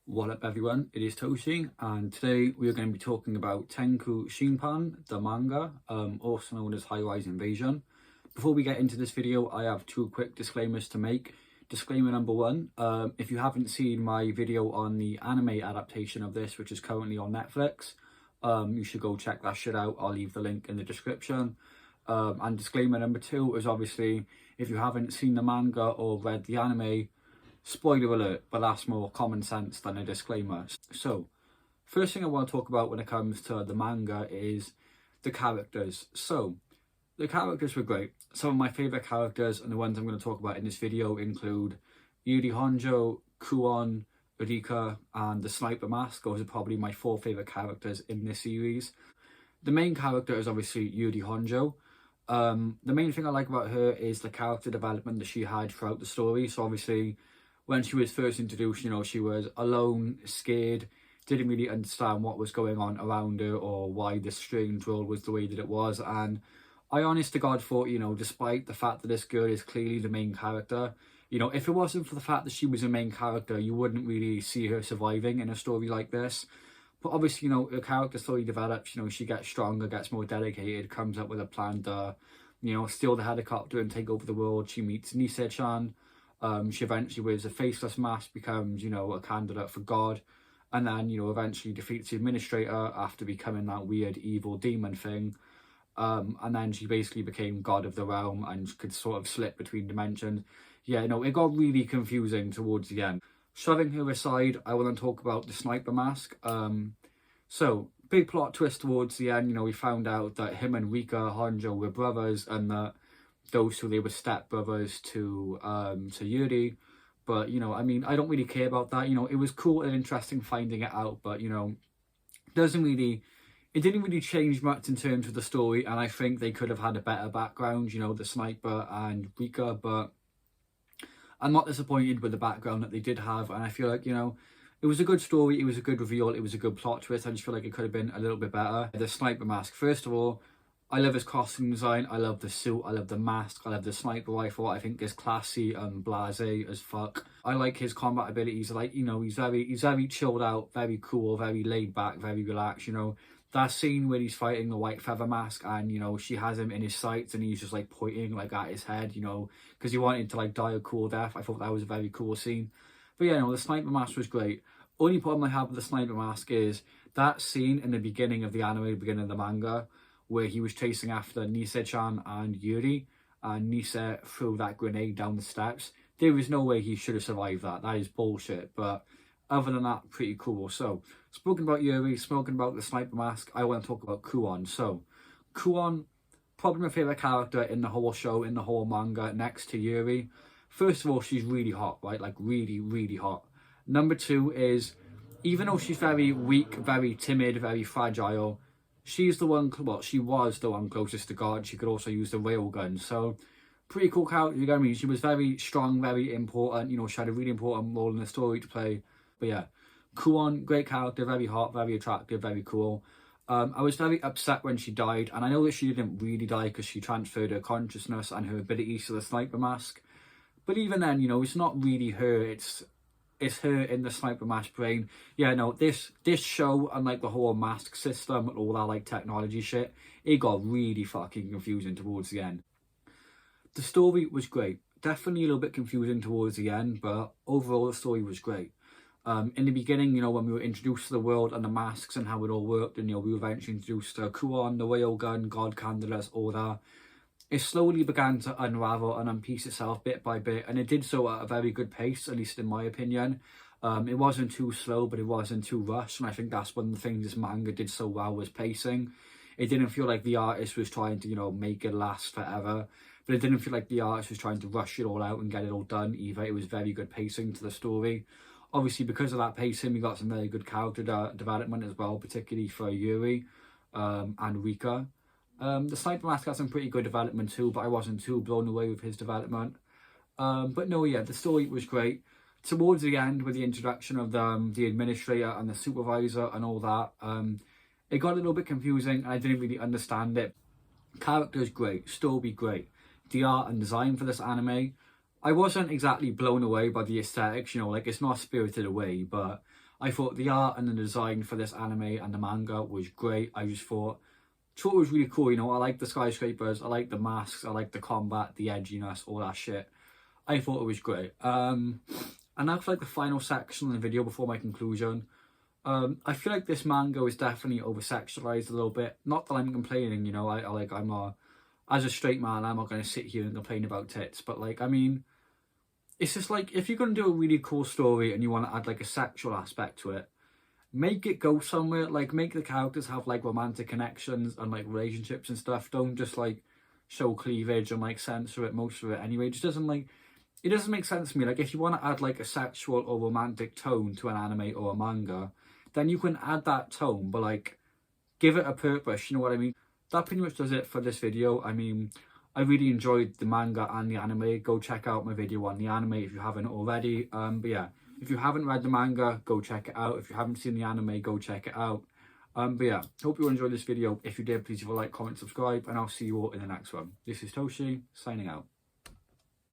What up everyone, it is Toshi and today we are going to be talking about Tenku Shinpan, the manga, also known as High Rise Invasion. Before we get into this video, I have two quick disclaimers to make. Disclaimer number one, if you haven't seen my video on the anime adaptation of this, which is currently on Netflix, you should go check that shit out. I'll leave the link in the description. And disclaimer number two is obviously, if you haven't seen the manga or read the anime, spoiler alert, but that's more common sense than a disclaimer. So, first thing I want to talk about when it comes to the manga is the characters. So, the characters were great. Some of my favourite characters and the ones I'm going to talk about in this video include Yuri Honjo, Kuon, Rika, and the Sniper Mask. Those are probably my four favourite characters in this series. The main character is obviously Yuri Honjo. The main thing I like about her is the character development that she had throughout the story. So obviously, when she was first introduced, she was alone, scared, didn't really understand what was going on around her or why this strange world was the way that it was. And I honest to God thought, despite the fact that this girl is clearly the main character, if it wasn't for the fact that she was a main character, you wouldn't really see her surviving in a story like this. But obviously, her character slowly develops, she gets stronger, gets more dedicated, comes up with a plan to, steal the helicopter and take over the world. She meets Nisei-chan. She eventually wears a faceless mask, becomes, a candidate for God, and then, eventually defeats the administrator after becoming that weird evil demon thing. And then she basically became God of the realm and could sort of slip between dimensions. Yeah, it got really confusing towards the end. Shoving her aside, I want to talk about the Sniper Mask. So, big plot twist towards the end, we found out that him and Rika Honjo were brothers and that those two, they were stepbrothers to Yuri. But, I don't really care about that. It was cool and interesting finding it out, but, it didn't really change much in terms of the story, and I think they could have had a better background, the Sniper and Rika, but I'm not disappointed with the background that they did have, and I feel like, it was a good story, it was a good reveal, it was a good plot twist. I just feel like it could have been a little bit better. The Sniper Mask, first of all, I love his costume design, I love the suit, I love the mask, I love the sniper rifle. I think it's classy and blasé as fuck. I like his combat abilities, like, he's very chilled out, very cool, very laid back, very relaxed, That scene where he's fighting the White Feather Mask and, she has him in his sights and he's just like pointing like at his head, because he wanted to like die a cool death. I thought that was a very cool scene. But yeah, the Sniper Mask was great. Only problem I have with the Sniper Mask is that scene in the beginning of the anime, beginning of the manga, where he was chasing after Nisei-chan and Yuri, and Nisei threw that grenade down the steps. There was no way he should have survived that. That is bullshit. But other than that, pretty cool. So, spoken about Yuri, spoken about the Sniper Mask, I want to talk about Kuon. So, Kuon, probably my favourite character in the whole show, in the whole manga, next to Yuri. First of all, she's really hot, right? Like, really, really hot. Number two is, even though she's very weak, very timid, very fragile, she's the one, well, she was the one closest to God. She could also use the railgun. So, pretty cool character, you get what I mean? She was very strong, very important. She had a really important role in the story to play. But yeah, Kuon, great character, very hot, very attractive, very cool. I was very upset when she died. And I know that she didn't really die because she transferred her consciousness and her abilities to the Sniper Mask. But even then, it's not really her. It's her in the Sniper Mask brain. Yeah, no, this show and like the whole mask system and all that like technology shit, it got really fucking confusing towards the end. The story was great. Definitely a little bit confusing towards the end, but overall the story was great. In the beginning, when we were introduced to the world and the masks and how it all worked, and we were eventually introduced to Kuon, the railgun, God candidates, all that, it slowly began to unravel and unpiece itself bit by bit, and it did so at a very good pace, at least in my opinion. It wasn't too slow, but it wasn't too rushed, and I think that's one of the things this manga did so well, was pacing. It didn't feel like the artist was trying to, make it last forever, but it didn't feel like the artist was trying to rush it all out and get it all done either. It was very good pacing to the story. Obviously, because of that pacing, we got some very good character development as well, particularly for Yuri and Rika. The Sniper Mask had some pretty good development too, but I wasn't too blown away with his development. But no, yeah, the story was great. Towards the end, with the introduction of the administrator and the supervisor and all that, it got a little bit confusing. I didn't really understand it. Characters great, story great. The art and design for this anime, I wasn't exactly blown away by the aesthetics, like it's not Spirited Away, but I thought the art and the design for this anime and the manga was great. I just thought it was really cool, you know. I like the skyscrapers, I like the masks, I like the combat, the edginess, all that shit. I thought it was great. And now for like the final section of the video before my conclusion. I feel like this manga is definitely over-sexualized a little bit. Not that I'm complaining, you know, I'm not, as a straight man, I'm not going to sit here and complain about tits, but like, I mean, it's just like, if you're going to do a really cool story and you want to add like a sexual aspect to it, make it go somewhere, like make the characters have like romantic connections and like relationships and stuff. Don't just like show cleavage and like censor it, most of it anyway. It just doesn't like, it doesn't make sense to me. Like if you want to add like a sexual or romantic tone to an anime or a manga, then you can add that tone, but like give it a purpose, you know what I mean? That pretty much does it for this video. I mean, I really enjoyed the manga and the anime. Go check out my video on the anime if you haven't already. But yeah, if you haven't read the manga, go check it out. If you haven't seen the anime, go check it out. But yeah, hope you enjoyed this video. If you did, please leave a like, comment, subscribe, and I'll see you all in the next one. This is Toshi, signing out.